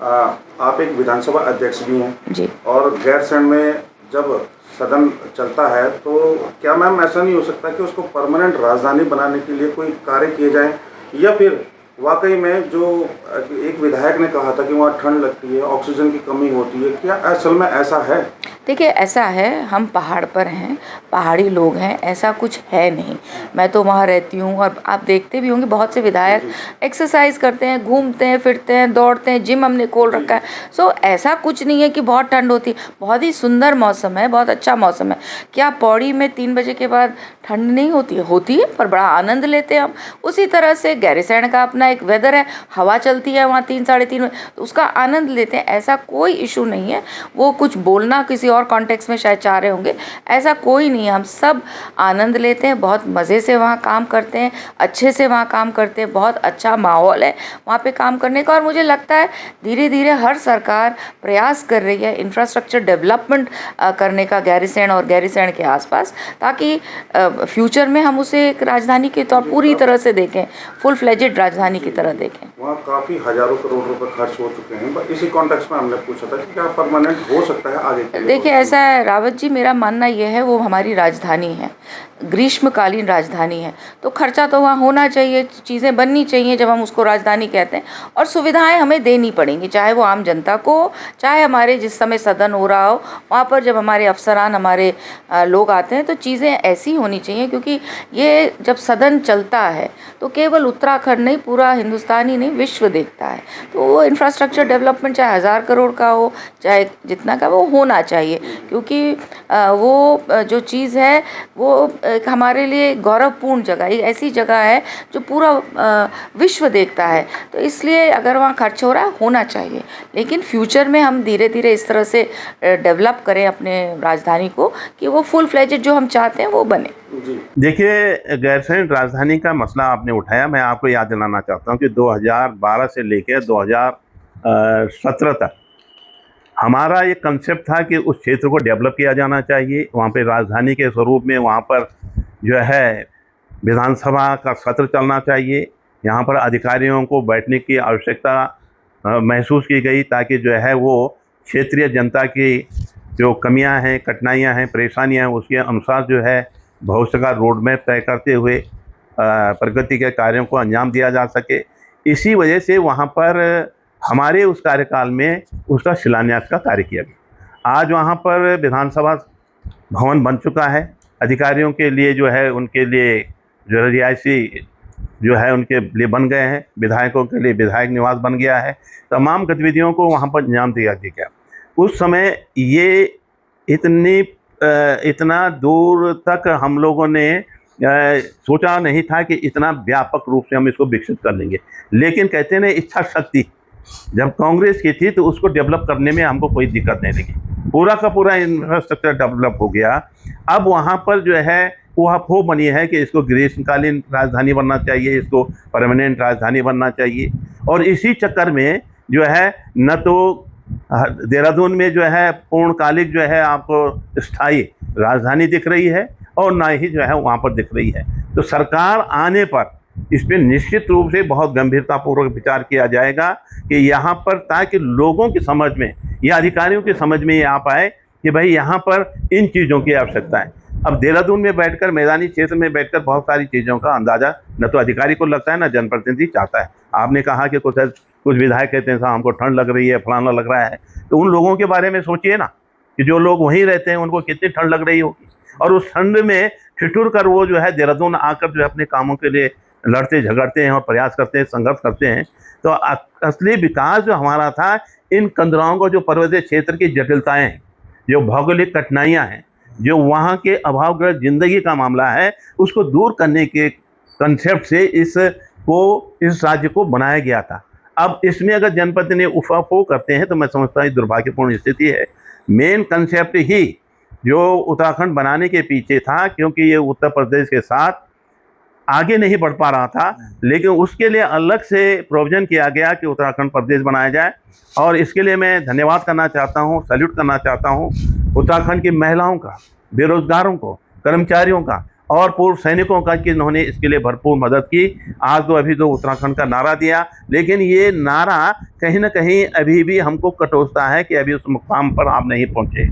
आप एक विधानसभा अध्यक्ष भी हैं जी। और गैरसैंण में जब सदन चलता है तो क्या मैम ऐसा नहीं हो सकता कि उसको परमानेंट राजधानी बनाने के लिए कोई कार्य किए जाएं, या फिर वाकई में जो एक विधायक ने कहा था कि वहाँ ठंड लगती है, ऑक्सीजन की कमी होती है, क्या असल में ऐसा है? देखिए, ऐसा है, हम पहाड़ पर हैं, पहाड़ी लोग हैं, ऐसा कुछ है नहीं। मैं तो वहाँ रहती हूँ और आप देखते भी होंगे बहुत से विधायक एक्सरसाइज करते हैं, घूमते हैं, फिरते हैं, दौड़ते हैं, जिम हमने खोल रखा है। सो ऐसा कुछ नहीं है कि बहुत ठंड होती है। बहुत ही सुंदर मौसम है, बहुत अच्छा मौसम है। क्या पौड़ी में 3 बजे के बाद ठंड नहीं होती है? होती है, पर बड़ा आनंद लेते हैं हम। उसी तरह से गैरीसैंण का अपना एक वेदर है, हवा चलती है वहाँ 3 साढ़े 3 बजे, तो उसका आनंद लेते हैं। ऐसा कोई इशू नहीं है। वो कुछ बोलना किसी और कॉन्टेक्स्ट में शायद चाह रहे होंगे, ऐसा कोई नहीं है। हम सब आनंद लेते हैं, बहुत मज़े से वहाँ काम करते हैं, अच्छे से वहाँ काम करते हैं, बहुत अच्छा माहौल है वहाँ पे काम करने का। और मुझे लगता है धीरे धीरे हर सरकार प्रयास कर रही है इंफ्रास्ट्रक्चर डेवलपमेंट करने का गैरीसैंण और गैरीसैंण के आसपास, ताकि फ्यूचर में हम उसे एक राजधानी के तौर पूरी तरह से देखें, फुल फ्लेजेड राजधानी की तरह देखें। वहाँ काफ़ी हजारों करोड़ रुपए खर्च हो चुके हैं, बस इसी कॉन्टेक्स्ट में हमने पूछा था कि क्या परमानेंट हो सकता है आगे के लिए? देखिए, ऐसा है रावत जी, मेरा मानना यह है, वो हमारी राजधानी है, ग्रीष्मकालीन राजधानी है, तो खर्चा तो वहाँ होना चाहिए, चीज़ें बननी चाहिए जब हम उसको राजधानी कहते हैं, और सुविधाएं हमें देनी पड़ेंगी, चाहे वो आम जनता को, चाहे हमारे जिस समय सदन हो रहा हो वहाँ पर जब हमारे अफसरान, हमारे लोग आते हैं, तो चीज़ें ऐसी होनी चाहिए। क्योंकि ये जब सदन चलता है तो केवल उत्तराखंड नहीं, पूरा हिंदुस्तान ही नहीं, विश्व देखता है। तो वो इंफ्रास्ट्रक्चर डेवलपमेंट चाहे 1000 करोड़ का हो, चाहे जितना का, वो होना चाहिए। क्योंकि वो जो चीज़ है वो एक हमारे लिए गौरवपूर्ण जगह, एक ऐसी जगह है जो पूरा विश्व देखता है। तो इसलिए अगर वहाँ खर्च हो रहा है, होना चाहिए, लेकिन फ्यूचर में हम धीरे धीरे इस तरह से डेवलप करें अपने राजधानी को कि वो फुल फ्लेजेड जो हम चाहते हैं वो बने। देखिए, गैरसैंण राजधानी का मसला आपने उठाया, मैं आपको याद दिलाना चाहता हूँ कि 2012 से लेकर 2017 तक हमारा ये कंसेप्ट था कि उस क्षेत्र को डेवलप किया जाना चाहिए। वहाँ पे राजधानी के स्वरूप में वहाँ पर जो है विधानसभा का सत्र चलना चाहिए। यहाँ पर अधिकारियों को बैठने की आवश्यकता महसूस की गई, ताकि जो है वो क्षेत्रीय जनता की जो कमियां हैं, कठिनाइयां हैं, परेशानियां हैं, उसके अनुसार जो है भविष्य का रोड मैप तय करते हुए प्रगति के कार्यों को अंजाम दिया जा सके। इसी वजह से वहाँ पर हमारे उस कार्यकाल में उसका शिलान्यास का कार्य किया गया। आज वहाँ पर विधानसभा भवन बन चुका है। अधिकारियों के लिए जो है, उनके लिए जो रिहायशी जो है उनके लिए बन गए हैं, विधायकों के लिए विधायक निवास बन गया है। तमाम गतिविधियों को वहाँ पर अंजाम दिया गया। उस समय ये इतना दूर तक हम लोगों ने सोचा नहीं था कि इतना व्यापक रूप से हम इसको विकसित कर लेंगे। लेकिन कहते हैं ना, इच्छा शक्ति जब कांग्रेस की थी तो उसको डेवलप करने में हमको कोई दिक्कत नहीं लगी। पूरा का पूरा इंफ्रास्ट्रक्चर डेवलप हो गया। अब वहाँ पर जो है वो अफवाह बनी है कि इसको ग्रीष्मकालीन राजधानी बनना चाहिए, इसको परमानेंट राजधानी बनना चाहिए। और इसी चक्कर में जो है न तो देहरादून में जो है पूर्णकालिक जो है आपको स्थायी राजधानी दिख रही है, और ना ही जो है वहाँ पर दिख रही है। तो सरकार आने पर इस पर निश्चित रूप से बहुत गंभीरतापूर्वक विचार किया जाएगा कि यहाँ पर, ताकि लोगों की समझ में या अधिकारियों की समझ में ये आ पाए कि भाई यहाँ पर इन चीज़ों की आवश्यकता है। अब देहरादून में बैठकर, मैदानी क्षेत्र में बैठकर बहुत सारी चीज़ों का अंदाज़ा न तो अधिकारी को लगता है, न जनप्रतिनिधि चाहता है। आपने कहा कि कुछ विधायक कहते हैं साहब हमको ठंड लग रही है, फलाना लग रहा है, तो उन लोगों के बारे में सोचिए ना कि जो लोग वहीं रहते हैं उनको कितनी ठंड लग रही होगी। और उस ठंड में ठिठुर कर वो जो है देहरादून आकर जो है अपने कामों के लिए लड़ते झगड़ते हैं और प्रयास करते हैं, संघर्ष करते हैं। तो असली विकास जो हमारा था, इन कंदराओं को, जो पर्वतीय क्षेत्र की जटिलताएं हैं, जो भौगोलिक कठिनाइयाँ हैं, जो वहाँ के अभावग्रस्त जिंदगी का मामला है, उसको दूर करने के कंसेप्ट से इस राज्य को बनाया गया था। अब इसमें अगर जनपद ने उफाफो करते हैं तो मैं समझता हूँ दुर्भाग्यपूर्ण स्थिति है। मेन कंसेप्ट ही जो उत्तराखंड बनाने के पीछे था, क्योंकि ये उत्तर प्रदेश के साथ आगे नहीं बढ़ पा रहा था, लेकिन उसके लिए अलग से प्रोविजन किया गया कि उत्तराखंड प्रदेश बनाया जाए। और इसके लिए मैं धन्यवाद करना चाहता हूँ, सैल्यूट करना चाहता हूँ उत्तराखंड की महिलाओं का, बेरोजगारों को, कर्मचारियों का, और पूर्व सैनिकों का कि इन्होंने इसके लिए भरपूर मदद की। आज तो अभी तो उत्तराखंड का नारा दिया, लेकिन ये नारा कहीं ना कहीं अभी भी हमको कटोसता है कि अभी उस मुकाम पर आप नहीं पहुंचे।